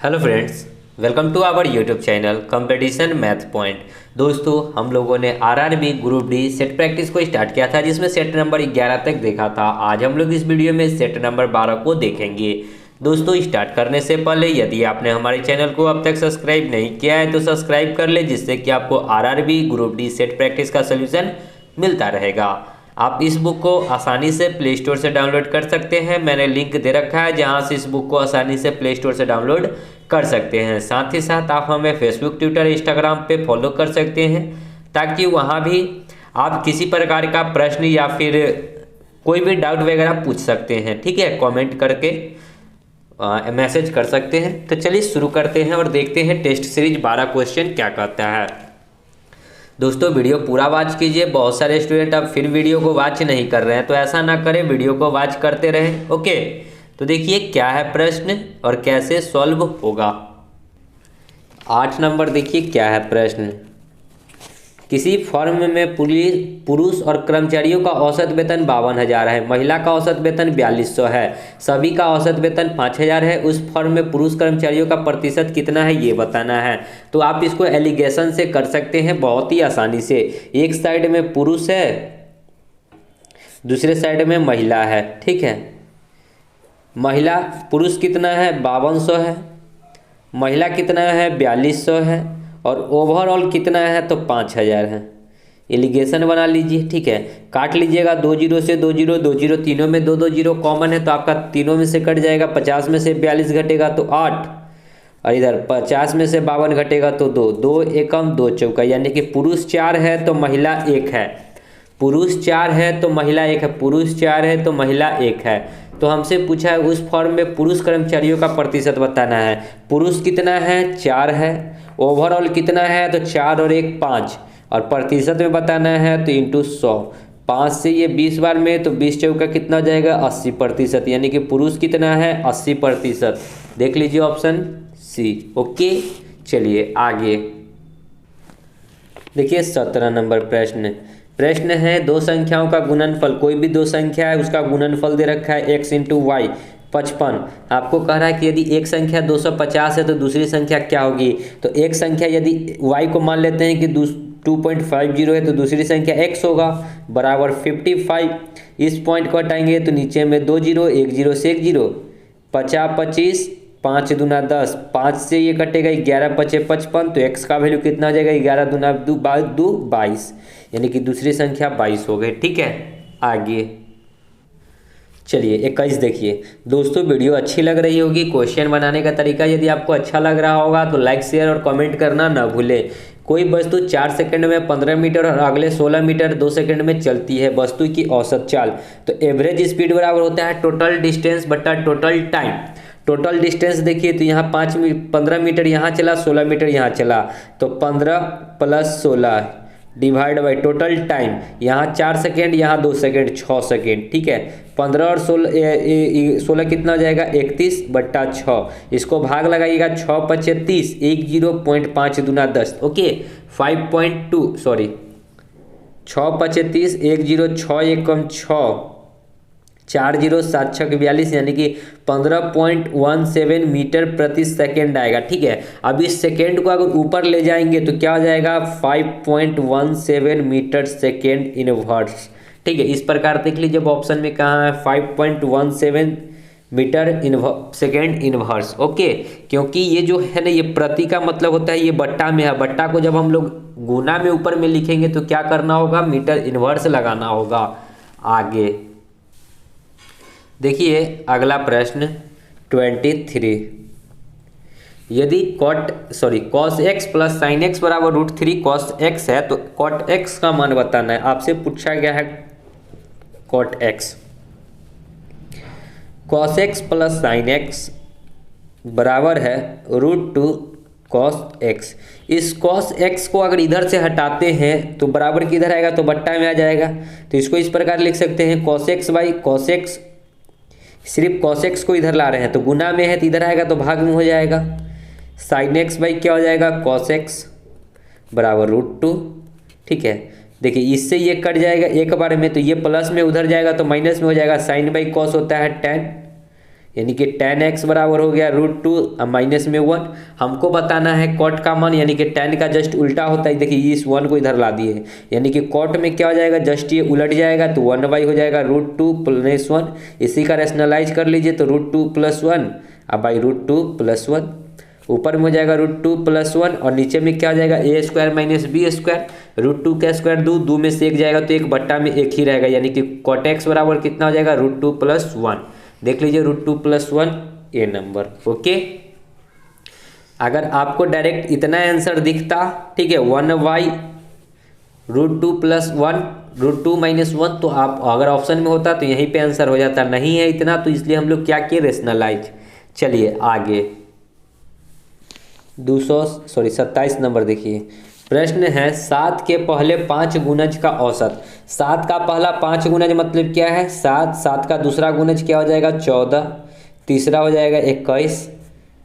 Hello friends, welcome to our YouTube channel competition math point. दोस्तों, हम लोगों ने RRB group D set practice को स्टार्ट किया था, जिसमें सेट नंबर 11 तक देखा था। आज हम लोग इस वीडियो में सेट नंबर 12 को देखेंगे। दोस्तों, स्टार्ट करने से पहले यदि आपने हमारे चैनल को अब तक सब्सक्राइब नहीं किया है तो सब्सक्राइब कर ले, जिससे कि आपको RRB group D set practice का सोल्यूशन मिलता रहेगा। आप इस बुक को आसानी से प्ले स्टोर से डाउनलोड कर सकते हैं। मैंने लिंक दे रखा है जहां से इस बुक को आसानी से प्ले स्टोर से डाउनलोड कर सकते हैं। साथ ही साथ आप हमें फेसबुक, ट्विटर, इंस्टाग्राम पे फॉलो कर सकते हैं, ताकि वहां भी आप किसी प्रकार का प्रश्न या फिर कोई भी डाउट वगैरह पूछ सकते हैं। ठीक है, कमेंट करके मैसेज कर सकते हैं। तो चलिए शुरू करते हैं और देखते हैं टेस्ट सीरीज 12 क्वेश्चन क्या कहता है। दोस्तों, वीडियो पूरा वॉच कीजिए। बहुत सारे स्टूडेंट अब फिर वीडियो को वॉच नहीं कर रहे हैं, तो ऐसा ना करें, वीडियो को वॉच करते रहें। ओके, तो देखिए क्या है प्रश्न और कैसे सॉल्व होगा। 8 नंबर देखिए क्या है प्रश्न। किसी फर्म में पुरुष और कर्मचारियों का औसत वेतन 52,000 है, महिला का औसत वेतन 4200 है, सभी का औसत वेतन 5000 है। उस फर्म में पुरुष कर्मचारियों का प्रतिशत कितना है ये बताना है। तो आप इसको एलिगेशन से कर सकते हैं बहुत ही आसानी से। एक साइड में पुरुष है, दूसरे साइड में महिला है। ठीक है, महिला पुरुष कितना है 5200 है, महिला कितना है 4200 है, और ओवरऑल कितना है तो 5000 है। एलिगेशन बना लीजिए। ठीक है, काट लीजिएगा 2 जीरो से 2 जीरो, 2 जीरो तीनों में 2 2 जीरो कॉमन है, तो आपका तीनों में से कट जाएगा। 50 में से 42 घटेगा तो 8, और इधर 50 में से 52 घटेगा तो 2, 2 एकम 2 चौका, यानी कि पुरुष 4 है तो महिला 1 है। पुरुष 4 है तो महिला 1 है, पुरुष 4 है तो महिला 1 है। तो हमसे पूछा है उस फर्म में पुरुष कर्मचारियों का प्रतिशत बताना है। पुरुष कितना है 4 है, ओवरऑल कितना है तो 4 और 1 5, और प्रतिशत में बताना है तो इंटू 100। 5 से ये 20 बार में, तो 20 चौका कितना हो जाएगा 80%, यानी कि पुरुष कितना है 80%। देख लीजिए ऑप्शन सी। ओके, चलिए आगे देखिए 17 नंबर प्रश्न है दो संख्याओं का गुणनफल। कोई भी दो संख्या है, उसका गुणनफल दे रखा है x इंटू वाई 55। आपको कह रहा है कि यदि एक संख्या 250 है तो दूसरी संख्या क्या होगी। तो एक संख्या यदि y को मान लेते हैं कि 2.50 है तो दूसरी संख्या x होगा, बराबर 55। इस पॉइंट को हटाएंगे तो नीचे में 2 जीरो, 1 जीरो से 1 जीरो, 50 25, 5 दूना 10, 5 से ये कटेगा 11 पचे 55, तो x का वैल्यू कितना हो जाएगा 11 दूना 2 22, यानी कि दूसरी संख्या 22 हो गई। ठीक है, आगे चलिए 21 देखिए। दोस्तों, वीडियो अच्छी लग रही होगी। क्वेश्चन बनाने का तरीका यदि आपको अच्छा लग रहा होगा तो लाइक, शेयर और कमेंट करना ना भूलें। कोई वस्तु 4 सेकंड में 15 मीटर और अगले 16 मीटर 2 सेकंड में चलती है। वस्तु की औसत चाल, तो एवरेज स्पीड बराबर होता है टोटल डिस्टेंस बटा टोटल टाइम। टोटल डिस्टेंस देखिए तो यहाँ 15 मीटर यहाँ चला, 16 मीटर यहाँ चला, तो 15 + 16 डिवाइड बाई टोटल टाइम। यहाँ 4 सेकेंड, यहाँ 2 सेकेंड, 6 सेकेंड। ठीक है, 15 और 16 कितना हो जाएगा 31 बट्टा 6। इसको भाग लगाइएगा, 6 पचे 30, 10.5 दूना 10। ओके, 5.2 सॉरी 6 पचे 30, 1 जीरो 6 एकम 6, 4 जीरो 7 6 42, यानी कि 15.17 मीटर प्रति सेकेंड आएगा। ठीक है, अब इस सेकेंड को अगर ऊपर ले जाएंगे तो क्या हो जाएगा 5.17 मीटर सेकेंड इनवर्स। ठीक है, इस प्रकार देख लीजिए ऑप्शन में कहाँ है 5.17 मीटर सेकेंड इनवर्स। ओके, क्योंकि ये जो है ना, ये प्रति का मतलब होता है ये बट्टा में है। बट्टा को जब हम लोग गुना में ऊपर में लिखेंगे तो क्या करना होगा, मीटर इनवर्स लगाना होगा। आगे देखिए अगला प्रश्न 23। यदि cos x plus sin x बराबर √3 cos x है, तो cot x का मान बताना है। आपसे पूछा गया है cot x। cos x plus sin x बराबर है √2 cos x। इस cos x को अगर इधर से हटाते हैं तो बराबर किधर आएगा तो बट्टा में आ जाएगा। तो इसको इस प्रकार लिख सकते हैं cos x by cos x। सिर्फ cos x को इधर ला रहे हैं तो गुना में है तो इधर आएगा तो भाग में हो जाएगा। sin x बाई क्या हो जाएगा cos x बराबर √2। ठीक है, देखिए इससे ये कट जाएगा एक बार में, तो ये प्लस में उधर जाएगा तो माइनस में हो जाएगा। sin बाई cos होता है tan, यानी कि tan x बराबर हो गया √2 अब माइनस में 1। हमको बताना है cot का मान, यानी कि tan का जस्ट उल्टा होता है। देखिए इस 1 को इधर ला दिए, यानी कि cot में क्या हो जाएगा, जस्ट ये उलट जाएगा तो 1/, हो जाएगा √2 + 1। इसी का रैशनलाइज कर लीजिए तो √2 + 1 अब बाई √2 + 1, ऊपर में हो जाएगा √2 + 1 और नीचे में क्या हो जाएगा a² - b²। √2 का स्क्वायर दो में से एक जाएगा तो 1/1 ही रहेगा, यानी कि cot x बराबर कितना हो जाएगा √2 + 1। देख लीजिए √2 + 1 ए नंबर। ओके, अगर आपको डायरेक्ट इतना आंसर दिखता, ठीक है, 1/√2 + 1 √2 - 1, तो आप अगर ऑप्शन में होता तो यहीं पे आंसर हो जाता। नहीं है इतना तो इसलिए हम लोग क्या किए, रेशनलाइज। चलिए आगे 27 नंबर देखिए। प्रश्न है 7 के पहले 5 गुणज का औसत। 7 का पहला 5 गुणज मतलब क्या है 7, 7 का दूसरा गुणज क्या हो जाएगा 14, तीसरा हो जाएगा 21,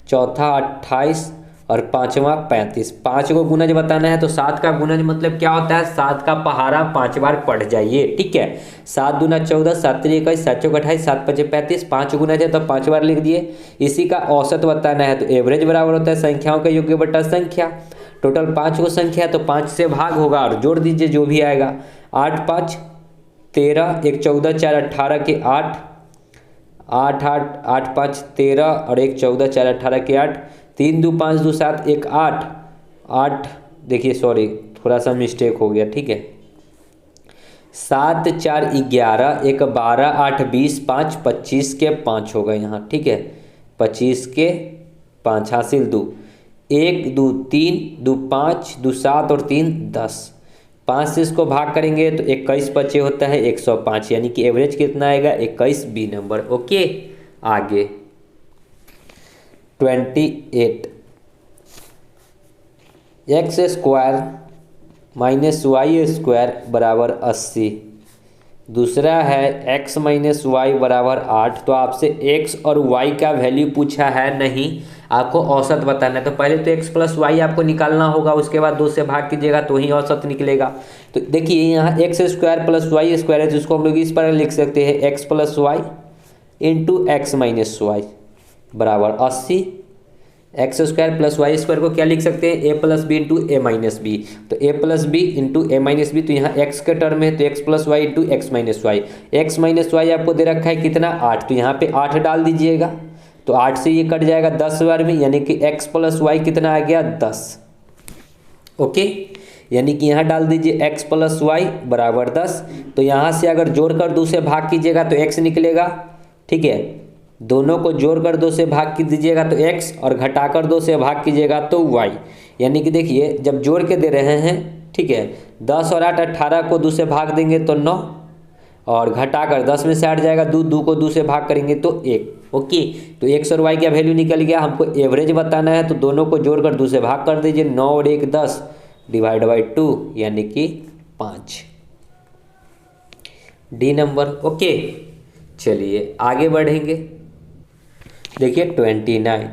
चौथा 28 और पांचवा 35। 5 को गुणज बताना है तो 7 का गुणज मतलब क्या होता है, 7 का पहाड़ा 5 बार पढ़ जाइए, ठीक है। 7 दूना 14, 7 3 21, 7 चौक 28, 7 5 35, 5 गुणज है तो 5 बार लिख दिए। इसी का औसत बताना है तो एवरेज बराबर होता है संख्याओं का योग बटा संख्या। टोटल 5 को संख्या है तो 5 से भाग होगा और जोड़ दीजिए जो भी आएगा। 8 5 13, 1 14, 4 18 के 8, 8 8 8 5 13 और 1 14, 4 18 के 8, 3 2 5 2 7 1 8 8, देखिए सॉरी थोड़ा सा मिस्टेक हो गया, ठीक है। 7 4 11, 1 12, 8 20, 5 25 के 5 होगा यहाँ, ठीक है। 25 के 5 हासिल 2, 1 2 3 2 5 2 7 और 3 10। 5 से इसको भाग करेंगे तो 21 बचे होता है 105, यानी कि एवरेज कितना आएगा 21 बी नंबर। ओके, आगे 28, x² - y² बराबर 80। दूसरा है x - y बराबर 8। तो आपसे x और y का वैल्यू पूछा है, नहीं आपको औसत बताना है। तो पहले तो x + y आपको निकालना होगा, उसके बाद 2 से भाग कीजिएगा तो ही औसत निकलेगा। तो देखिए यहाँ x² + y² है तो इसको हम लोग इस पर लिख सकते हैं x + y × x - y बराबर 80। x² + y² को क्या लिख सकते हैं, a + b × a - b। तो a + b × a - b, तो यहाँ x के टर्म है तो x + y × x - y। x - y आपको दे रखा है कितना 8, तो यहाँ पे 8 डाल दीजिएगा तो 8 से ये कट जाएगा 10 बार में, यानी कि x + y कितना आ गया 10। ओके, यानी कि यहाँ डाल दीजिए x + y बराबर 10। तो यहाँ से अगर जोड़कर 2 से भाग कीजिएगा तो x निकलेगा, ठीक है। दोनों को जोड़कर 2 से भाग की दीजिएगा तो x और घटाकर 2 से भाग कीजिएगा तो y। यानी कि देखिए जब जोड़ के दे रहे हैं, ठीक है, 10 और 8 18 को 2 से भाग देंगे तो 9 और घटाकर 10 में से 8 जाएगा 2 को 2 से भाग करेंगे तो 1। ओके, तो x और y का वैल्यू निकल गया। हमको एवरेज बताना है तो दोनों को जोड़कर 2 से भाग कर दीजिए, 9 और 1 10 / 2 यानी कि 5 डी नंबर। ओके, चलिए आगे बढ़ेंगे। देखिए 29,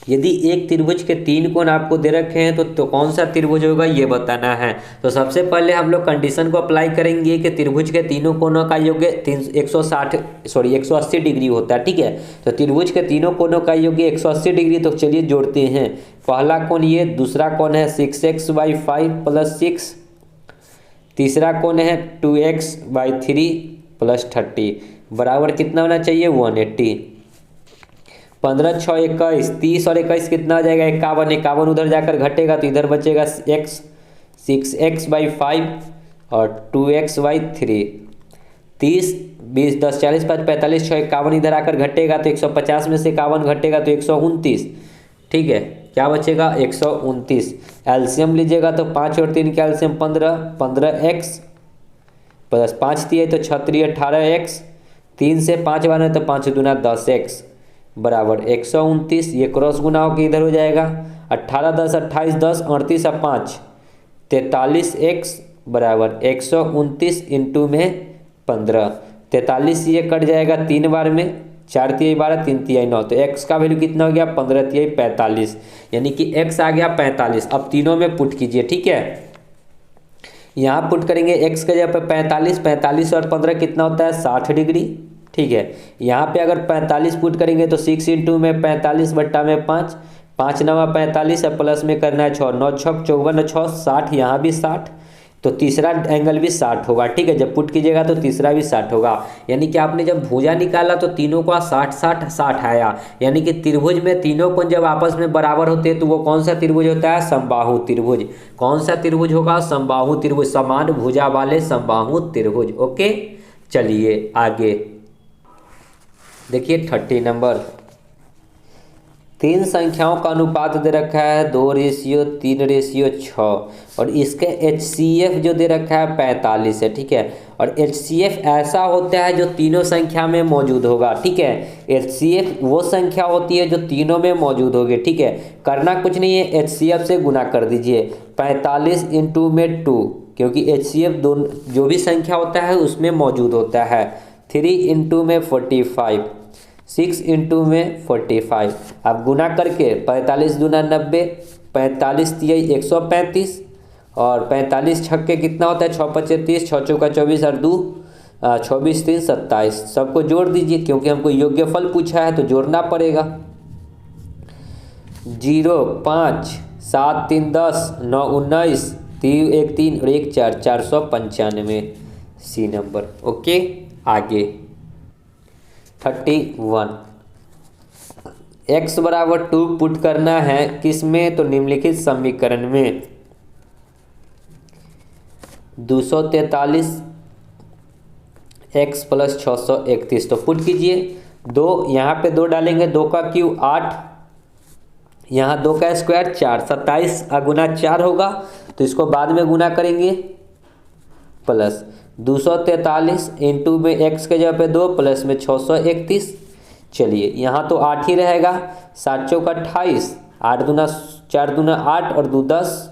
यदि एक त्रिभुज के 3 कोण आपको दे रखे हैं तो कौन सा त्रिभुज होगा ये बताना है। तो सबसे पहले हम लोग कंडीशन को अप्लाई करेंगे कि त्रिभुज के तीनों कोणों का योग 180 डिग्री होता है, ठीक है। तो त्रिभुज के तीनों कोणों का योग 180 डिग्री। तो चलिए जोड़ते हैं। पहला कोण ये, दूसरा कोण है 6x/5 + 6, तीसरा कोण है 2x/3 + 30 बराबर कितना होना चाहिए 180। 15 6 21, 30 और 21 कितना आ जाएगा 51। 51 उधर जाकर घटेगा तो इधर बचेगा x, 6x/5 और 2x/3। 30 20 10 40 5 45 6 51 इधर आकर घटेगा तो 150 में से 51 घटेगा तो 129, ठीक है। क्या बचेगा 129। एलसीएम लीजिएगा तो 5 और 3 का एलसीएम 15, 15x + 5 दिए तो 6 3 18x, 3 से 5 बार है तो 5 दूना 10x बराबर 129। ये क्रॉस गुना होकर इधर हो जाएगा 18 10 28 10 38 और 5 43x बराबर 129 इंटू में 15। 43 ये कट जाएगा 3 बार में, 4 तिहाई 12 3 तिहाई 9। तो x का वैल्यू कितना हो गया 15 तिहाई 45, यानी कि x आ गया 45। अब तीनों में पुट कीजिए, ठीक है। यहाँ पुट करेंगे x के जगह पर 45, 45 और 15 कितना होता है 60 डिग्री, ठीक है। यहाँ पे अगर 45 पुट करेंगे तो 6 इंटू में 45 बट्टा में 5, 5 नवा 45 है, प्लस में करना है 6, 9 छक 54 और 6 60, यहाँ भी 60, तो तीसरा एंगल भी 60 होगा। ठीक है, जब पुट कीजिएगा तो तीसरा भी 60 होगा। यानी कि आपने जब भुजा निकाला तो तीनों का 60 60 60 आया। यानी कि त्रिभुज में तीनों कोण जब आपस में बराबर होते हैं तो वो कौन सा त्रिभुज होता है? समबाहु त्रिभुज। कौन सा त्रिभुज होगा? समबाहु त्रिभुज, समान भुजा वाले समबाहु त्रिभुज। ओके, चलिए आगे देखिए 30 नंबर। तीन संख्याओं का अनुपात दे रखा है 2:3:6 और इसके HCF जो दे रखा है 45 है। ठीक है, और HCF ऐसा होता है जो तीनों संख्या में मौजूद होगा। ठीक है, HCF वो संख्या होती है जो तीनों में मौजूद होगी। ठीक है, करना कुछ नहीं है, HCF से गुना कर दीजिए 45 इंटू में 2, क्योंकि HCF दोनों जो भी संख्या होता है उसमें मौजूद होता है। 3 इंटू में 45, 6 इंटू में 45, आप गुना करके 45 दूना 90, 45 तियाई 135 और 45 छक्के कितना होता है? 6 पचे 30, 6 चौका 24 और 2 24 3 27। सबको जोड़ दीजिए क्योंकि हमको योग्यफल पूछा है तो जोड़ना पड़ेगा। 0 5 7 3 10 9 19 3 1 3 और 1 4 495 सी नंबर। ओके, आगे 31। x बराबर 2 पुट करना है किस में? तो निम्नलिखित समीकरण में 243 x प्लस 631, तो पुट कीजिए। 2 यहाँ पे 2 डालेंगे, 2 का क्यूब 8, यहाँ 2 का स्क्वायर 4, 27 गुना 4 होगा, तो इसको बाद में गुना करेंगे। प्लस 243 इंटू में x के जगह पे 2 प्लस में 631। चलिए यहाँ तो 8 ही रहेगा, 7 चौका 28, 8 दूना 4 दूना 8 और 2 10,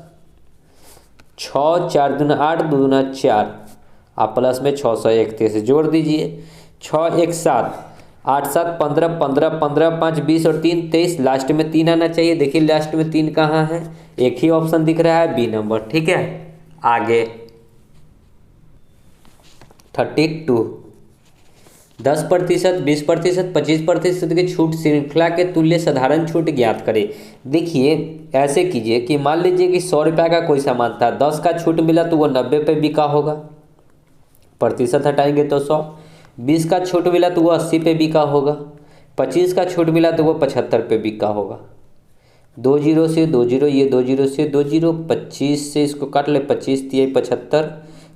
6 4 दूना 8 2 दूना 4, आप प्लस में 631 जोड़ दीजिए। 6 1 7, 8 7 15 15 15 5 20 और 3 23, लास्ट में 3 आना चाहिए। देखिए लास्ट में 3 कहाँ है? एक ही ऑप्शन दिख रहा है, बी नंबर। ठीक है, आगे 32। 10%, 20%, 25% की छूट श्रृंखला के तुल्य साधारण छूट ज्ञात करें। देखिए ऐसे कीजिए कि मान लीजिए कि 100 रुपये का कोई सामान था, 10 का छूट मिला तो वो 90 पे बिका होगा, प्रतिशत हटाएंगे तो 100। 20 का छूट मिला तो वो 80 पे बिका होगा। 25 का छूट मिला तो वो 75 पे बिका होगा। 2 0 से 2 0, ये 2 0 से 2 0, 25 से इसको काट ले, 25 तिहाई 75,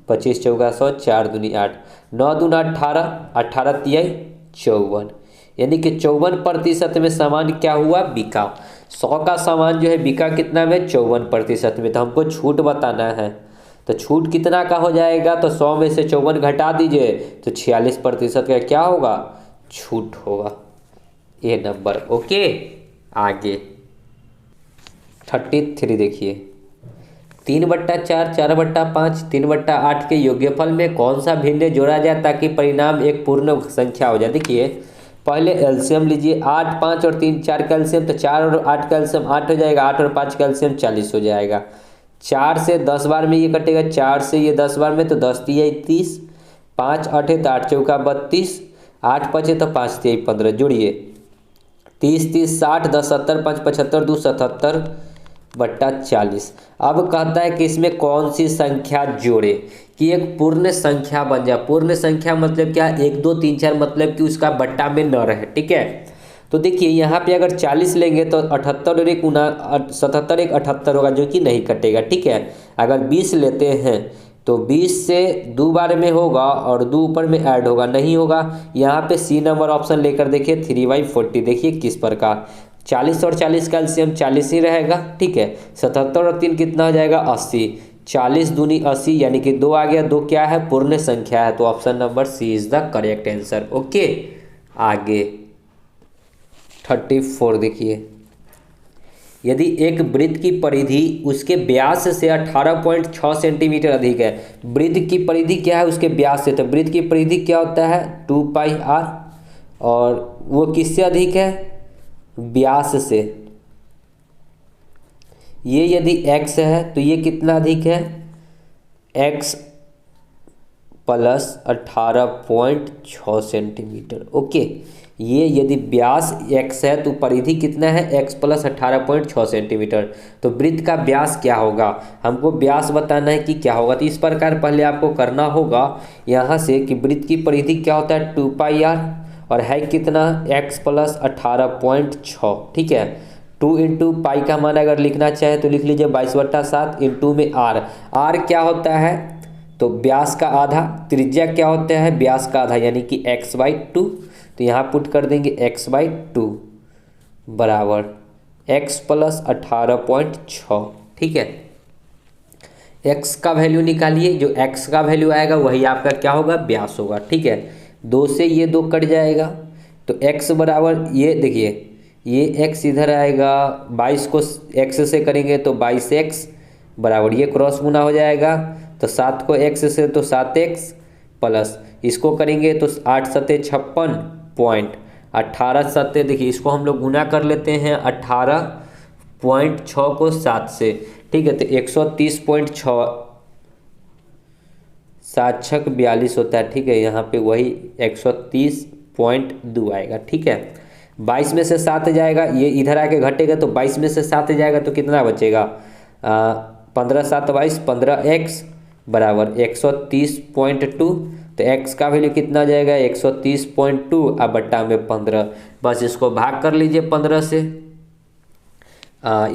25 चौका 100, 4 दूनी 8, 9 दूना 18, 18 तिहाई 54। यानी कि 54% में सामान क्या हुआ? बिका। 100 का सामान जो है बिका कितना में? 54% में। तो हमको छूट बताना है, तो छूट कितना का हो जाएगा? तो 100 में से 54 घटा दीजिए तो 46% का क्या होगा? छूट होगा। ये नंबर। ओके, आगे 33 देखिए। 3/4, 4/5, 3/8 के योग्यफल में कौन सा भिन्न जोड़ा जाए ताकि परिणाम एक पूर्ण संख्या हो जाए? देखिए पहले एलसीएम लीजिए, 8 5 और 3 4 का एलसीएम, तो 4 और 8 का एलसीएम 8 हो जाएगा, 8 और 5 का एलसीएम 40 हो जाएगा। 4 से 10 बार में ये कटेगा, 4 से ये 10 बार में तो 10 तिहाई 30, 5 8 है तो 8 चौका 32, 8 5 है तो 5 तिहाई 15, जोड़िए 30 30 60, 10 70, 5 75, 2 77/40। अब कहता है कि इसमें कौन सी संख्या जोड़े कि एक पूर्ण संख्या बन जाए। पूर्ण संख्या मतलब क्या? 1 2 3 4 मतलब कि उसका बट्टा में न रहे। ठीक है, तो देखिए यहाँ पे अगर 40 लेंगे तो 78 और 1 77 1 78 होगा, जो कि नहीं कटेगा। ठीक है, अगर 20 लेते हैं तो 20 से 2 बार में होगा और 2 ऊपर में ऐड होगा, नहीं होगा। यहाँ पे सी नंबर ऑप्शन लेकर देखिए 3/40। देखिए किस प्रकार 40 और 40 का एलसीएम 40 ही रहेगा। ठीक है, 77 और 3 कितना हो जाएगा? 80, 40 दूनी 80, यानी कि 2 आ गया। 2 क्या है? पूर्ण संख्या है, तो option number C is the correct answer. Okay, आगे 34 देखिए। यदि एक वृत्त की परिधि उसके व्यास से 18.6 सेंटीमीटर अधिक है, वृत्त की परिधि क्या है? उसके व्यास से, तो वृत्त की परिधि क्या होता है? 2πr, और वो किससे अधिक है? व्यास से। ये यदि x है तो ये कितना अधिक है? x plus 18.6 centimetre. ओके, ये यदि व्यास x है तो परिधि कितना है, x प्लस 18.6 सेंटीमीटर। तो वृत्त का व्यास क्या होगा, हमको व्यास बताना है कि क्या होगा। तो इस प्रकार पहले आपको करना होगा यहाँ से कि वृत्त की परिधि क्या होता है 2πr और है कितना x प्लस 18.6। ठीक है, 2 इंटू पाई का मान अगर लिखना चाहे तो लिख लीजिए 22/7 इंटू में r क्या होता है तो व्यास का आधा, त्रिज्या क्या होता है व्यास का आधा यानी कि x/2। तो यहाँ पुट कर देंगे x/2 बराबर x प्लस 18.6। ठीक है, x का वैल्यू निकालिए, जो x का वैल्यू आएगा वही आपका क्या होगा व्यास होगा। ठीक है, 2 से ये 2 कट जाएगा तो x बराबर ये देखिए ये x इधर आएगा, 22 को x से करेंगे तो 22x बराबर ये क्रॉस गुना हो जाएगा तो 7 को x से तो 7x प्लस इसको करेंगे तो 8 सत्ते 56 पॉइंट 18 सत्ते देखिए इसको हम लोग गुना कर लेते हैं 18.6 को 7 से। ठीक है, तो 130.6 7 छक 42 होता है। ठीक है, यहाँ पे वही 130.2 आएगा। ठीक है, 22 में से 7 जाएगा, ये इधर आके घटेगा तो 22 में से 7 जाएगा तो कितना बचेगा 15 7 22 15x बराबर 130.2। तो x का वैल्यू कितना जाएगा 130.2 अब बट्टा में 15, बस इसको भाग कर लीजिए 15 से।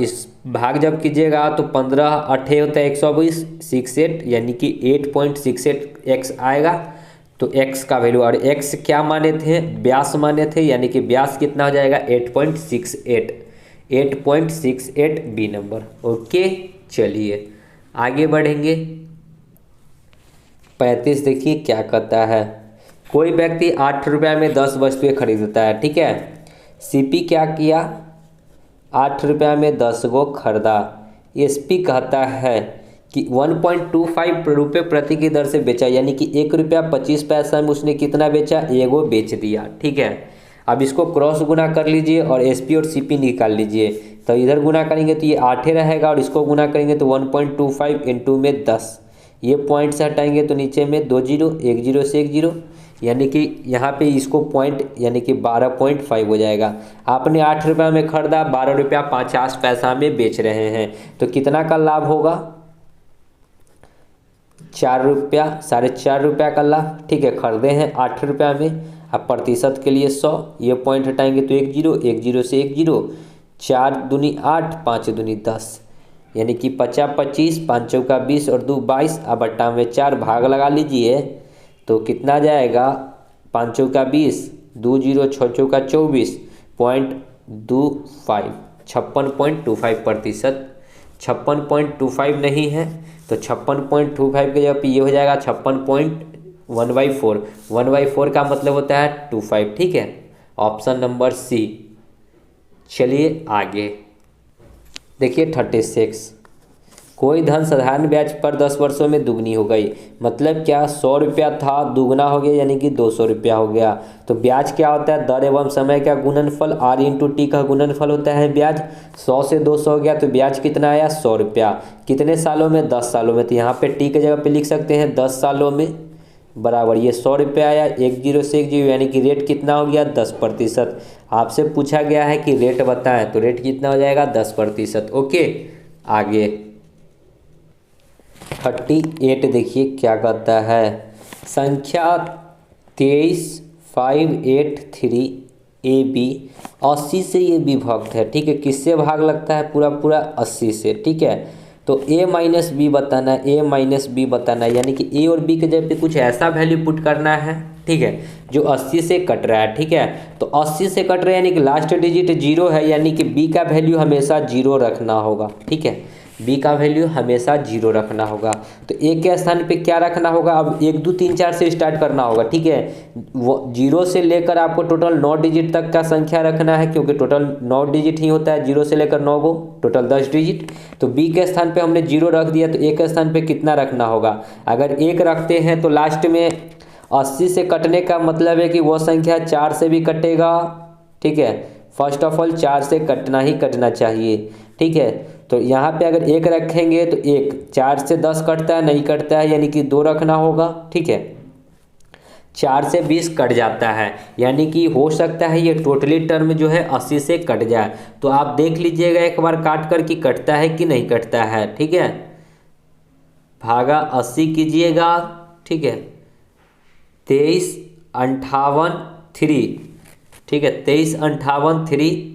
इस भाग जब कीजिएगा तो 15 8 होता है 120 68 यानी कि 8.68x आएगा। तो x का वैल्यू और x क्या माने थे व्यास माने थे यानी कि व्यास कितना हो जाएगा 8.68 बी नंबर। ओके, चलिए आगे बढ़ेंगे। 35 देखिए क्या कहता है, कोई व्यक्ति 8 रुपये में 10 वस्तुएं खरीदता है। ठीक है, सीपी क्या किया 8 रुपये में 10 को खरीदा। एसपी कहता है कि 1.25 रुपये प्रति की दर से बेचा यानी कि 1 रुपया 25 पैसा में उसने कितना बेचा एगो बेच दिया। ठीक है, अब इसको क्रॉस गुना कर लीजिए और एसपी और सीपी निकाल लीजिए। तो इधर गुना करेंगे तो ये 8 रहेगा और इसको गुना करेंगे तो 1.25 इंटू में 10, ये पॉइंट से हटाएंगे तो नीचे में 2 जीरो 1 जीरो से 1 जीरो यानी कि यहाँ पे इसको पॉइंट यानी कि 12.5 हो जाएगा। आपने 8 रुपये में खरीदा 12 रुपया 50 पैसा में बेच रहे हैं तो कितना का लाभ होगा 4 रुपया 4.5 रुपया का लाभ। ठीक है, खरीदे हैं 8 रुपया में। अब प्रतिशत के लिए 100, ये पॉइंट हटाएंगे तो 1 जीरो से 1 जीरो 4 दूनी 8 5 दूनी 10 यानी कि 50 25 5 चौका 20 और 2 22। अब बट्टा में 4 भाग लगा लीजिए तो कितना जाएगा 5 चौका 20 2 जीरो 6 चौका 24.25 56.25%। 56.25 नहीं है तो 56.25 के जगह पे ये हो जाएगा 56.1/4। 1/4 का मतलब होता है 25। ठीक है, ऑप्शन नंबर सी। चलिए आगे देखिए 36, कोई धन साधारण ब्याज पर 10 वर्षों में दुगनी हो गई। मतलब क्या 100 रुपया था दुगना हो गया यानी कि 200 रुपया हो गया। तो ब्याज क्या होता है दर एवं समय का गुणनफल, r इंटू टी का गुणनफल होता है ब्याज। 100 से 200 हो गया तो ब्याज कितना आया 100 रुपया। कितने सालों में 10 सालों में। तो यहाँ पे टी के जगह पे लिख सकते हैं 10 सालों में बराबर ये 100 रुपया आया 1 जीरो से 1 जीरो यानी कि रेट कितना हो गया 10%। आपसे पूछा गया है कि रेट बताएं तो रेट कितना हो जाएगा 10%। ओके, आगे 38 देखिए क्या कहता है, संख्या 23583 AB 80 से ये विभक्त है। ठीक है, किससे भाग लगता है पूरा 80 से। ठीक है, तो a माइनस बी बताना है, a माइनस बी बताना है यानी कि a और b के जगह पे कुछ ऐसा वैल्यू पुट करना है। ठीक है, जो 80 से कट रहा है। ठीक है, तो 80 से कट रहा है यानी कि लास्ट डिजिट 0 है यानी कि b का वैल्यू हमेशा 0 रखना होगा। ठीक है, b का वैल्यू हमेशा 0 रखना होगा। तो a के स्थान पे क्या रखना होगा, अब 1 2 3 4 से स्टार्ट करना होगा। ठीक है, वो 0 से लेकर आपको टोटल 9 डिजिट तक का संख्या रखना है क्योंकि टोटल 9 डिजिट ही होता है, 0 से लेकर 9 गो टोटल 10 डिजिट। तो b के स्थान पे हमने 0 रख दिया तो a के स्थान पे कितना रखना होगा। अगर 1 रखते हैं तो लास्ट में 80 से कटने का मतलब है कि वो संख्या 4 से भी कटेगा। ठीक है, फर्स्ट ऑफ ऑल 4 से कटना ही कटना चाहिए। ठीक है, तो यहाँ पे अगर 1 रखेंगे तो 1 4 से 10 कटता है नहीं कटता है यानी कि 2 रखना होगा। ठीक है, 4 से 20 कट जाता है, यानी कि हो सकता है ये टोटली टर्म जो है 80 से कट जाए। तो आप देख लीजिएगा एक बार काट कर कि कटता है कि नहीं कटता है। ठीक है, भागा 80 कीजिएगा। ठीक है, 23 58 3, ठीक है, 23 58 3,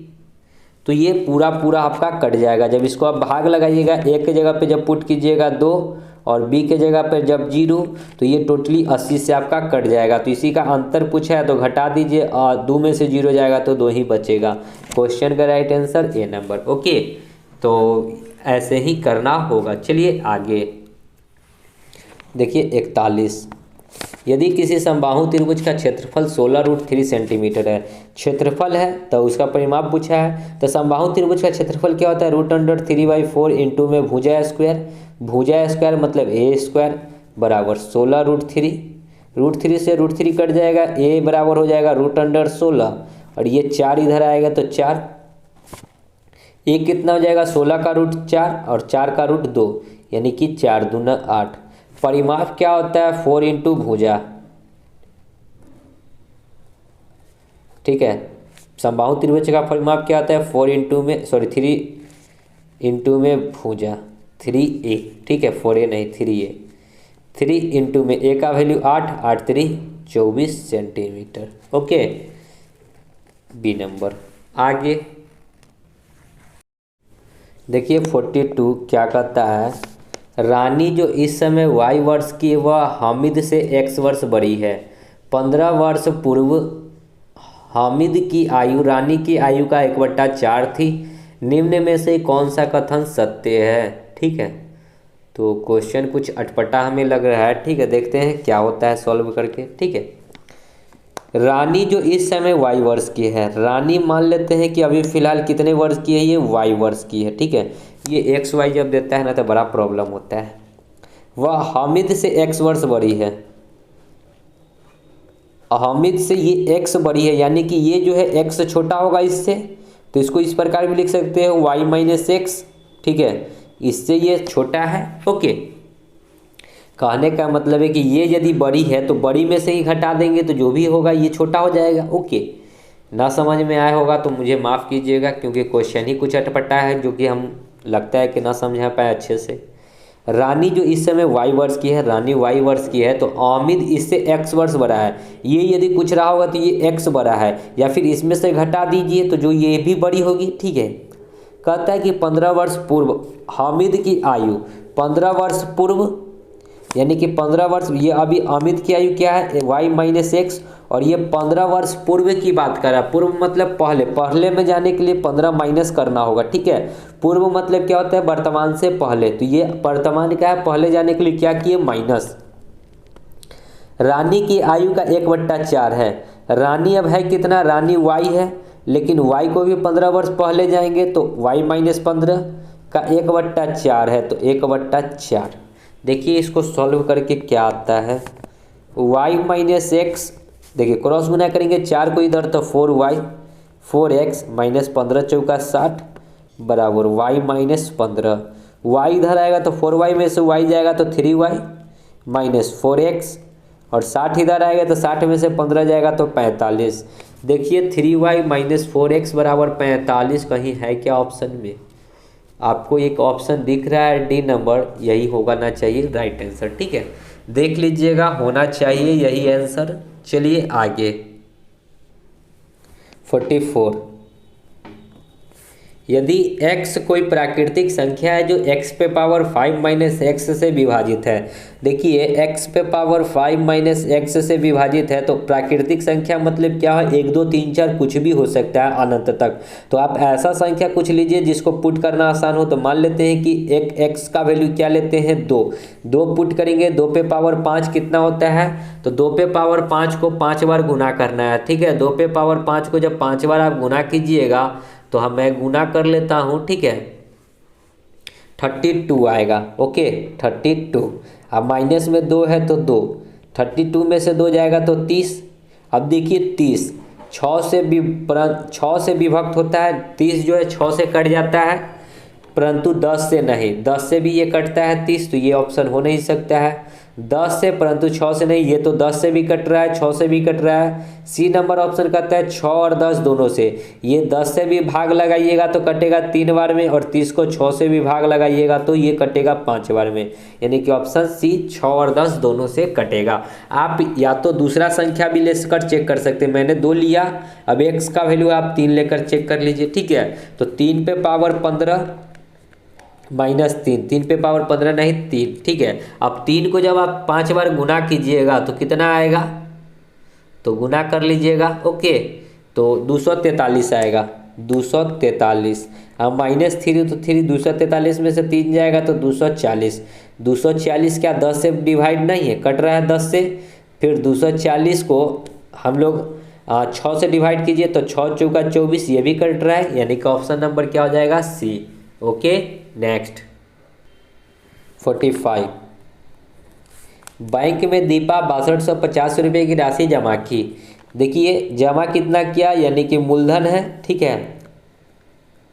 तो ये पूरा पूरा आपका कट जाएगा। जब इसको आप भाग लगाइएगा, ए के जगह पे जब पुट कीजिएगा 2 और बी के जगह पे जब 0, तो ये टोटली 80 से आपका कट जाएगा। तो इसी का अंतर पूछा है तो घटा दीजिए, और 2 में से 0 जाएगा तो 2 ही बचेगा। क्वेश्चन का right answer A number. Okay, तो ऐसे ही करना होगा। चलिए आगे देखिए 41। यदि किसी समबाहु त्रिभुज का क्षेत्रफल 16√3 सेंटीमीटर है, क्षेत्रफल है तो उसका परिमाप पूछा है। तो समबाहु त्रिभुज का क्षेत्रफल क्या होता है? √3/4 इंटू में भुजा स्क्वायर, भुजा स्क्वायर मतलब ए स्क्वायर बराबर 16√3, √3 से √3 कट जाएगा, ए बराबर हो जाएगा √16 और ये 4 इधर आएगा तो 4, ए कितना हो जाएगा? 16 का √4 और 4 का √2, यानी कि 4 दूना 8। परिमाप क्या होता है? 4 इंटू भुजा। ठीक है, समबाहु त्रिभुज का परिमाप क्या होता है? 3 इंटू में भुजा 3a। ठीक है, 4a नहीं 3a, 3 इंटू में a का value 8, 8 3 24 centimetre. Okay, B number. आगे देखिए 42 क्या कहता है? रानी जो इस समय y वर्ष की है वह हामिद से x वर्ष बड़ी है। 15 वर्ष पूर्व हामिद की आयु रानी की आयु का 1/4 थी। निम्न में से कौन सा कथन सत्य है? ठीक है, तो क्वेश्चन कुछ अटपटा हमें लग रहा है। ठीक है, देखते हैं क्या होता है सॉल्व करके। ठीक है, रानी जो इस समय y वर्ष की है, रानी मान लेते हैं कि अभी फ़िलहाल कितने वर्ष की है? ये y वर्ष की है। ठीक है, ये XY जब देता है ना तो बड़ा प्रॉब्लम होता है। वह हामिद से x वर्ष बड़ी है, हामिद से ये x बड़ी है, यानी कि ये जो है x छोटा होगा इससे, तो इसको इस प्रकार भी लिख सकते हैं y - x। ठीक है, इससे ये छोटा है। ओके, कहने का मतलब है कि ये यदि बड़ी है तो बड़ी में से ही घटा देंगे तो जो भी होगा ये छोटा हो जाएगा। ओके, ना समझ में आया होगा तो मुझे माफ़ कीजिएगा, क्योंकि क्वेश्चन ही कुछ अटपटा है जो कि हम लगता है कि ना समझा पाए अच्छे से। रानी जो इस समय y वर्ष की है, रानी y वर्ष की है, तो हामिद इससे x वर्ष बड़ा है। ये यदि कुछ रहा होगा तो ये x बड़ा है, या फिर इसमें से घटा दीजिए तो जो ये भी बड़ी होगी। ठीक है, कहता है कि 15 वर्ष पूर्व हामिद की आयु, 15 वर्ष पूर्व यानी कि 15 वर्ष, ये अभी हामिद की आयु क्या है? y - x, और ये 15 वर्ष पूर्व की बात कर रहा है। पूर्व मतलब पहले, पहले में जाने के लिए 15 माइनस करना होगा। ठीक है, पूर्व मतलब क्या होता है? वर्तमान से पहले, तो ये वर्तमान क्या है? पहले जाने के लिए क्या किए? माइनस। रानी की आयु का 1/4 है। रानी अब है कितना? रानी y है, लेकिन y को भी 15 वर्ष पहले जाएंगे तो y - 15 का 1/4 है, तो 1/4। देखिए इसको सॉल्व करके क्या आता है? y - x, देखिए क्रॉस गुना करेंगे 4 को इधर तो 4y, 4x - 15 चौका 60 बराबर y - 15। y इधर आएगा तो 4y में से y जाएगा तो 3y - 4x, और 60 इधर आएगा तो 60 में से 15 जाएगा तो 45। देखिए 3y - 4x बराबर 45 कहीं है क्या ऑप्शन में? आपको एक ऑप्शन दिख रहा है डी नंबर, यही होगा ना चाहिए राइट आंसर। ठीक है, देख लीजिएगा, होना चाहिए यही आंसर। चलिए आगे 44। यदि x कोई प्राकृतिक संख्या है जो x पे पावर 5 - x से विभाजित है। देखिए x पे पावर 5 - x से विभाजित है, तो प्राकृतिक संख्या मतलब क्या है? 1 2 3 4 कुछ भी हो सकता है अनंत तक। तो आप ऐसा संख्या कुछ लीजिए जिसको पुट करना आसान हो। तो मान लेते हैं कि एक x का वैल्यू क्या लेते हैं? 2, 2 पुट करेंगे, 2 पे पावर 5 कितना होता है? तो 2 पे पावर 5 को 5 बार गुना करना है। ठीक है, 2 पे पावर 5 को जब 5 बार आप गुना कीजिएगा तो मैं गुना कर लेता हूँ। ठीक है, 32 आएगा। ओके, 32। अब माइनस में 2 है तो 2, 32 में से 2 जाएगा तो 30। अब देखिए 30 6 से विभक्त होता है, 30 जो है 6 से कट जाता है, परंतु 10 से नहीं, 10 से भी ये कटता है 30, तो ये ऑप्शन हो नहीं सकता है। 10 से परंतु 6 से नहीं, ये तो 10 से भी कट रहा है, 6 से भी कट रहा है। सी नंबर ऑप्शन कहता है 6 और 10 दोनों से। ये 10 से भी भाग लगाइएगा तो कटेगा 3 बार में, और 30 को 6 से भी भाग लगाइएगा तो ये कटेगा 5 बार में, यानी कि ऑप्शन सी 6 और 10 दोनों से कटेगा। आप या तो दूसरा संख्या भी लेकर चेक कर सकते हैं, मैंने 2 लिया, अब एक्स का वैल्यू आप 3 लेकर चेक कर लीजिए, ठीक है। तो 3 पे पावर 15 माइनस 3, 3 पे पावर 15 नहीं 3, ठीक है। अब 3 को जब आप 5 बार गुना कीजिएगा तो कितना आएगा, तो गुना कर लीजिएगा, ओके। तो 243 आएगा, 243। अब माइनस 3 तो 3, 243 में से 3 जाएगा तो 240। 240 क्या 10 से डिवाइड नहीं है, कट रहा है 10 से। फिर 240 को हम लोग 6 से डिवाइड कीजिए तो 6 चौका 24, ये भी कट रहा है, यानी कि ऑप्शन नंबर क्या हो जाएगा, सी, ओके। नेक्स्ट 45, बैंक में दीपा 6250 रुपये की राशि जमा की। देखिए जमा कितना किया, यानी कि मूलधन है, ठीक है,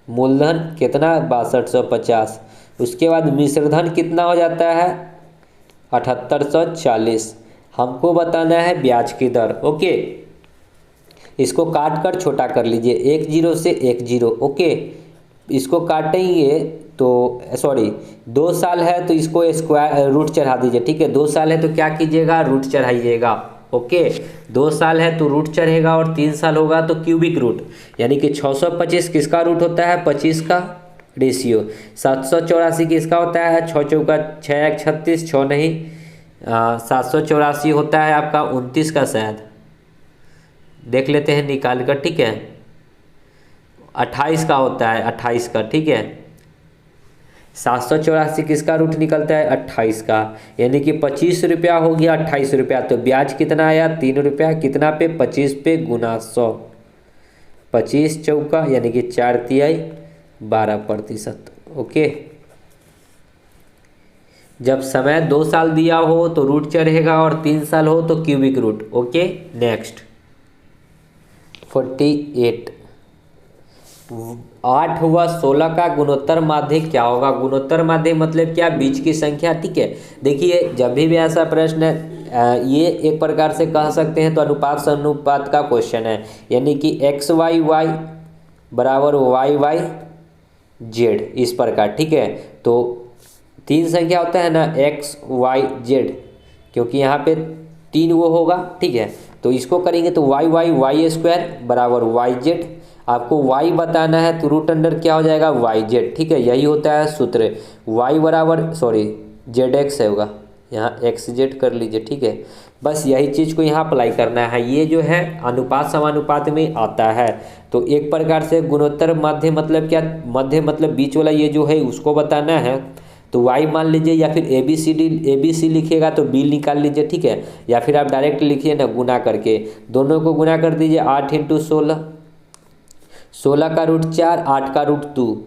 मूलधन कितना 6250, उसके बाद मिश्रधन कितना हो जाता है 7840। हमको बताना है ब्याज की दर, ओके। इसको काट कर छोटा कर लीजिए, 1 0 से 1 0, ओके। इसको काटेंगे तो सॉरी 2 साल है तो इसको स्क्वायर रूट चढ़ा दीजिए, ठीक है। 2 साल है तो क्या कीजिएगा, रूट चढ़ाइएगा, ओके। 2 साल है तो रूट चढ़ेगा, और 3 साल होगा तो क्यूबिक रूट, यानी कि 625 किसका रूट होता है, 25 का रेशियो। 784 किसका होता है, 6 चौका 6 1 36, 6 नहीं 784 होता है आपका 29 का, शायद देख लेते हैं निकाल कर, ठीक है। 28 का होता है, 28 का, ठीक है। 784 किसका रूट निकलता है, 28 का, यानी कि 25 रुपया हो गया 28 रुपया। तो ब्याज कितना आया, 3 रुपया, कितना पे 25 पे गुना 100, 25 चौका यानी कि 4 तिहाई 12%, ओके। जब समय 2 साल दिया हो तो रूट चढ़ेगा, और 3 साल हो तो क्यूबिक रूट, ओके। नेक्स्ट 48, 8 व 16 का गुणोत्तर माध्य क्या होगा। गुणोत्तर माध्य मतलब क्या, बीच की संख्या, ठीक है। देखिए जब भी ऐसा प्रश्न ये एक प्रकार से कह सकते हैं तो अनुपात से अनुपात का क्वेश्चन है, यानी कि एक्स वाई वाई बराबर वाई वाई जेड, इस प्रकार, ठीक है। तो 3 संख्या होता है ना, एक्स वाई जेड, क्योंकि यहाँ पे 3 वो होगा, ठीक है। तो इसको करेंगे तो वाई वाई वाई स्क्वायर बराबर वाई जेड। आपको y बताना है तो रूट अंडर क्या हो जाएगा, वाई जेड, ठीक है। यही होता है सूत्र, y बराबर सॉरी जेड एक्स होगा, यहाँ एक्स जेड कर लीजिए, ठीक है। बस यही चीज़ को यहाँ अप्लाई करना है, ये जो है अनुपात समानुपात में आता है। तो एक प्रकार से गुणोत्तर माध्य मतलब क्या, मध्य मतलब बीच वाला ये जो है उसको बताना है। तो y मान लीजिए, या फिर ए बी सी लिखिएगा तो b निकाल लीजिए, ठीक है। या फिर आप डायरेक्ट लिखिए ना गुना करके, दोनों को गुना कर दीजिए, 8 × 16, 16 का रूट 4, 8 का रूट 2,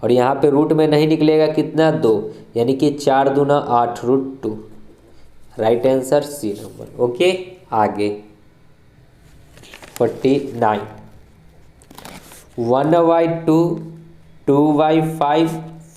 और यहाँ पे रूट में नहीं निकलेगा कितना 2, यानी कि 4 दूना 8 root 2, right answer C number, okay. आगे 49, 1/2, 2/5,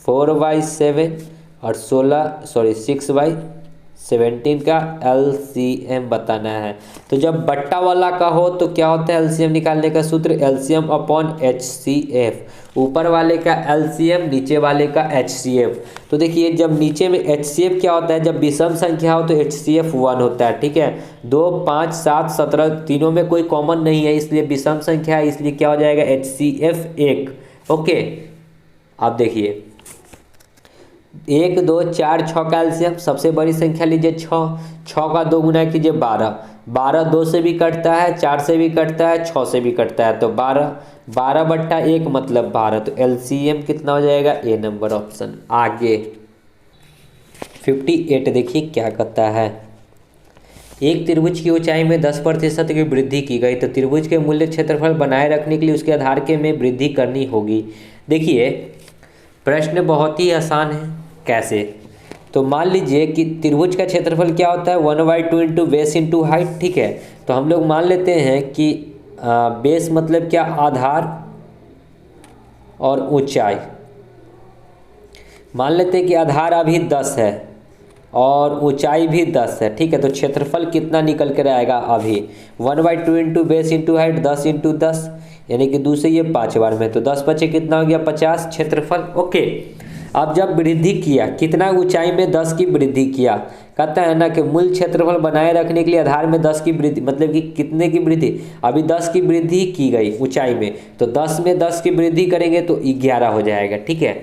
4/7 और 6/17 का LCM बताना है। तो जब बट्टा वाला का हो तो क्या होता है, LCM निकालने का सूत्र LCM अपॉन HCF, ऊपर वाले का LCM नीचे वाले का HCF। तो देखिए जब नीचे में HCF क्या होता है, जब विषम संख्या हो तो HCF 1 होता है, ठीक है। 2 5 7 17 तीनों में कोई कॉमन नहीं है, इसलिए विषम संख्या है, इसलिए क्या हो जाएगा HCF 1, ओके। अब देखिए 1 2 4 6 का एलसीएम, सबसे बड़ी संख्या लीजिए 6, 6 का 2 गुना कीजिए 12, 12 2 से भी कटता है, 4 से भी कटता है, 6 से भी कटता है, तो 12, 12/1 मतलब 12। तो एलसीएम कितना हो जाएगा, ए नंबर ऑप्शन। आगे 58 देखिए क्या कहता है, एक त्रिभुज की ऊंचाई में 10% की वृद्धि की गई, तो त्रिभुज के मूल्य क्षेत्रफल बनाए रखने के लिए उसके आधार के में वृद्धि करनी होगी। देखिए प्रश्न बहुत ही आसान है, कैसे, तो मान लीजिए कि त्रिभुज का क्षेत्रफल क्या होता है 1/2 इंटू बेस इंटू हाइट, ठीक है। तो हम लोग मान लेते हैं कि बेस मतलब क्या, आधार, और ऊंचाई, मान लेते हैं कि आधार अभी 10 है और ऊंचाई भी 10 है, ठीक है। तो क्षेत्रफल कितना निकल कर आएगा अभी 1/2 into base into height 10 into 10, यानी कि 2 से ये 5 बार में, तो 10 बचे कितना हो गया 50 क्षेत्रफल। ओके, अब जब वृद्धि किया कितना ऊंचाई में 10 की वृद्धि किया, कहता है ना कि मूल क्षेत्रफल बनाए रखने के लिए आधार में 10 की वृद्धि, मतलब कि कितने की वृद्धि, अभी 10 की वृद्धि की गई ऊंचाई में, तो 10 में 10 की वृद्धि करेंगे तो 11 हो जाएगा, ठीक है।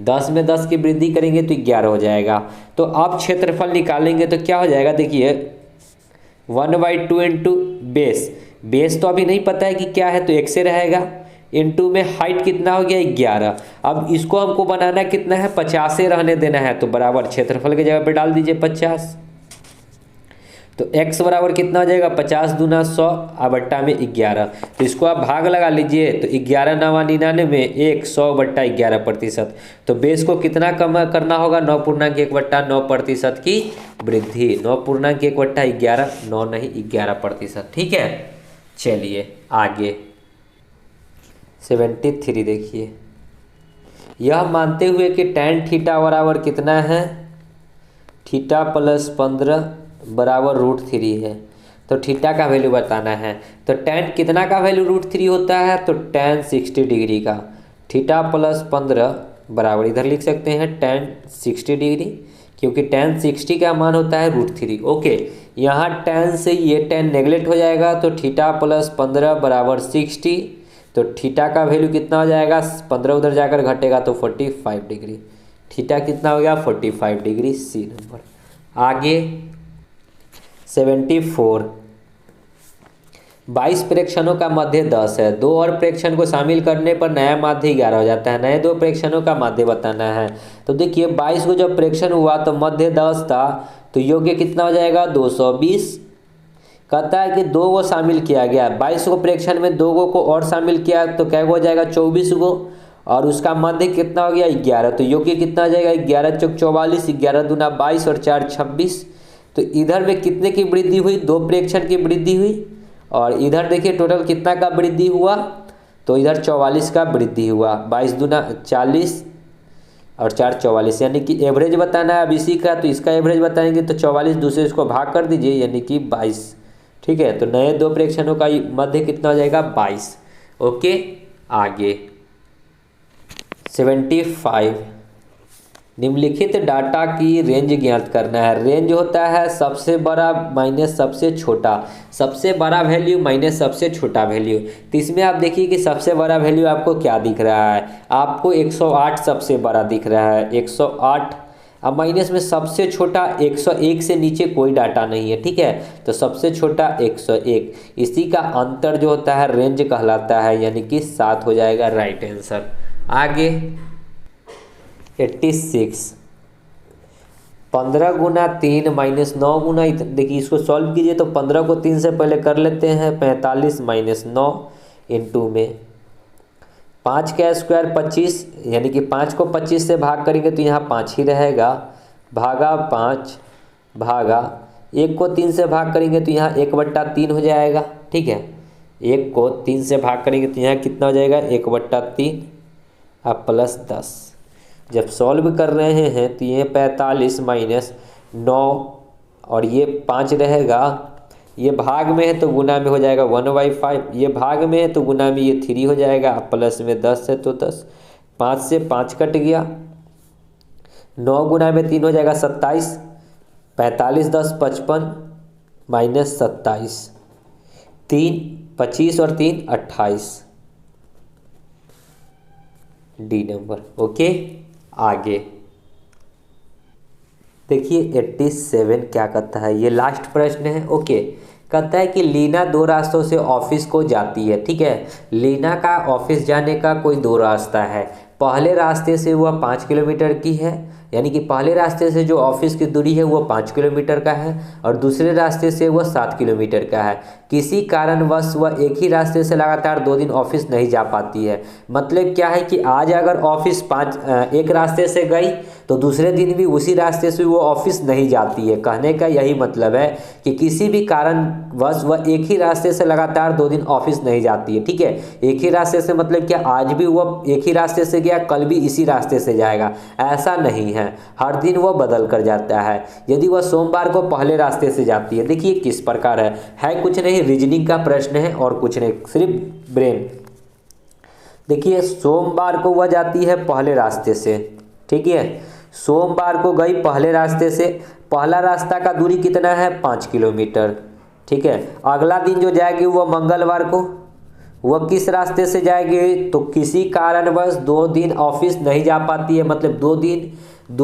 10 में 10 की वृद्धि करेंगे तो 11 हो जाएगा। तो अब क्षेत्रफल निकालेंगे तो क्या हो जाएगा, देखिए 1/2 इंटू बेस, बेस तो अभी नहीं पता है कि क्या है तो 1 से रहेगा, इंटू में हाइट कितना हो गया 11। अब इसको हमको बनाना कितना है 50 से रहने देना है, तो बराबर क्षेत्रफल की जगह पे डाल दीजिए 50, तो x बराबर कितना हो जाएगा 50 दूना 100 बट्टा में 11। तो इसको आप भाग लगा लीजिए, तो 11 9 99 100/11%। तो बेस को कितना कम करना होगा 9.1/9% की वृद्धि, 9.1/11, 9 नहीं 11%, ठीक है। चलिए आगे 73 देखिए, यह मानते हुए कि tan थीटा बराबर कितना है, थीटा प्लस 15 बराबर √3 है, तो थीटा का वैल्यू बताना है। तो tan कितना का वैल्यू √3 होता है, तो tan 60 डिग्री का, थीटा प्लस 15 बराबर इधर लिख सकते हैं tan 60 डिग्री, क्योंकि tan 60 का मान होता है √3। ओके, यहाँ tan से ये tan नेगलेक्ट हो जाएगा, तो थीटा प्लस 15 बराबर 60, तो थीटा का वैल्यू कितना हो जाएगा 15 उधर जाकर घटेगा तो 45 डिग्री, थीटा कितना हो गया 45 डिग्री, सी नंबर। आगे 74, 22 प्रेक्षणों का माध्य 10 है, 2 और प्रेक्षण को शामिल करने पर नया माध्य 11 हो जाता है, नए 2 प्रेक्षणों का माध्य बताना है। तो देखिए 22 को जब प्रेक्षण हुआ तो मध्य 10 था, तो योग्य कितना हो जाएगा 220। कहता है कि 2 को शामिल किया गया, 22 को प्रेक्षण में 2 को और शामिल किया तो क्या हो जाएगा 24 को, और उसका मध्य कितना हो गया 11, तो योग्य कितना हो जाएगा 11 चौक 44, 11 दूना 22 और 4 26। तो इधर में कितने की वृद्धि हुई 2 प्रेक्षण की वृद्धि हुई, और इधर देखिए टोटल कितना का वृद्धि हुआ, तो इधर 44 का वृद्धि हुआ, 22 दूना 40 और 4 44, यानी कि एवरेज बताना है अब इसी का, तो इसका एवरेज बताएंगे तो 44 दूसरे इसको भाग कर दीजिए यानी कि 22, ठीक है। तो नए 2 प्रेक्षणों का मध्य कितना हो जाएगा 22। ओके, आगे 75, निम्नलिखित डाटा की रेंज ज्ञात करना है। रेंज होता है सबसे बड़ा माइनस सबसे छोटा, सबसे बड़ा वैल्यू माइनस सबसे छोटा वैल्यू। तो इसमें आप देखिए कि सबसे बड़ा वैल्यू आपको क्या दिख रहा है, आपको 108 सबसे बड़ा दिख रहा है 108, अब माइनस में सबसे छोटा 101 से नीचे कोई डाटा नहीं है, ठीक है। तो सबसे छोटा 101, इसी का अंतर जो होता है रेंज कहलाता है, यानी कि 7 हो जाएगा राइट आंसर। आगे 86, 15 गुना 3 माइनस 9 गुना, देखिए इसको सॉल्व कीजिए तो 15 को 3 से पहले कर लेते हैं, 45 माइनस 9 इंटू में 5 का स्क्वायर 25, यानी कि 5 को 25 से भाग करेंगे तो यहाँ 5 ही रहेगा, भागा 5 भागा 1 को 3 से भाग करेंगे तो यहाँ 1/3 हो जाएगा, ठीक है। 1 को 3 से भाग करेंगे तो यहाँ कितना हो जाएगा 1/3 अब प्लस 10। जब सॉल्व कर रहे हैं तो ये 45 माइनस 9 और ये 5 रहेगा, ये भाग में है तो गुना में हो जाएगा 1/5, ये भाग में है तो गुना में ये 3 हो जाएगा, प्लस में 10 है तो 10, 5 से 5 कट गया, 9 गुना में 3 हो जाएगा 27, 45 10 55 माइनस 27, 3 25 और 3 28, डी नंबर। ओके, आगे देखिए 87 क्या कहता है, ये लास्ट प्रश्न है। ओके, कहता है कि लीना 2 रास्तों से ऑफिस को जाती है, ठीक है। लीना का ऑफिस जाने का कोई 2 रास्ता है, पहले रास्ते से वह 5 किलोमीटर की है, यानी कि पहले रास्ते से जो ऑफिस की दूरी है वो 5 किलोमीटर का है और दूसरे रास्ते से वह 7 किलोमीटर का है। किसी कारणवश वह एक ही रास्ते से लगातार 2 दिन ऑफिस नहीं जा पाती है। मतलब क्या है कि आज अगर ऑफिस एक रास्ते से गई तो दूसरे दिन भी उसी रास्ते से वो ऑफिस नहीं जाती है। कहने का यही मतलब है कि किसी भी कारणवश वह एक ही रास्ते से लगातार 2 दिन ऑफिस नहीं जाती है। ठीक है, एक ही रास्ते से मतलब क्या, आज भी वह एक ही रास्ते से गया, कल भी इसी रास्ते से जाएगा, ऐसा नहीं है। हर दिन वह बदल कर जाता है। यदि वह सोमवार को पहले रास्ते से जाती है, देखिए किस प्रकार है कुछ नहीं, रीजनिंग का प्रश्न है और कुछ नहीं, सिर्फ ब्रेन। देखिए सोमवार को वह जाती है पहले रास्ते से, ठीक है, सोमवार को गई पहले रास्ते से, पहला रास्ता का दूरी कितना है 5 किलोमीटर। ठीक है, अगला दिन जो जाएगी वह मंगलवार को, वह किस रास्ते से जाएगी, तो किसी कारणवश 2 दिन ऑफिस नहीं जा पाती है, मतलब 2 दिन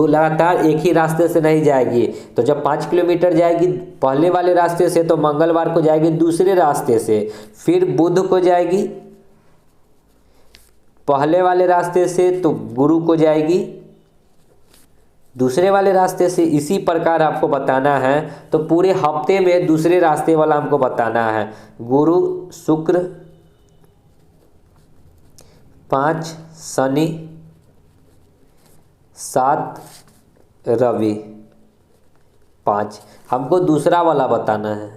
लगातार एक ही रास्ते से नहीं जाएगी। तो जब 5 किलोमीटर जाएगी पहले वाले रास्ते से तो मंगलवार को जाएगी दूसरे रास्ते से, फिर बुध को जाएगी पहले वाले रास्ते से तो गुरु को जाएगी दूसरे वाले रास्ते से। इसी प्रकार आपको बताना है, तो पूरे हफ्ते में दूसरे रास्ते वाला हमको बताना है। गुरु शुक्र 5 शनि 7 रवि 5, हमको दूसरा वाला बताना है,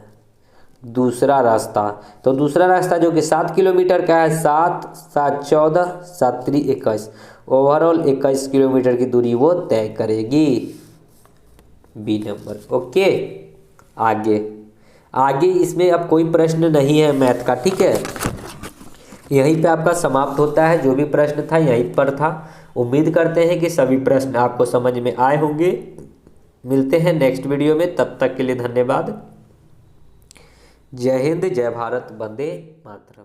दूसरा रास्ता। तो दूसरा रास्ता जो कि 7 किलोमीटर का है, 7 7 14 7 3 21, ओवरऑल 21 किलोमीटर की दूरी वो तय करेगी, बी नंबर। ओके, आगे इसमें अब कोई प्रश्न नहीं है मैथ का। ठीक है, यहीं पे आपका समाप्त होता है। जो भी प्रश्न था यहीं पर था। उम्मीद करते हैं कि सभी प्रश्न आपको समझ में आए होंगे। मिलते हैं नेक्स्ट वीडियो में, तब तक के लिए धन्यवाद। जय हिंद, जय भारत, वंदे मातरम।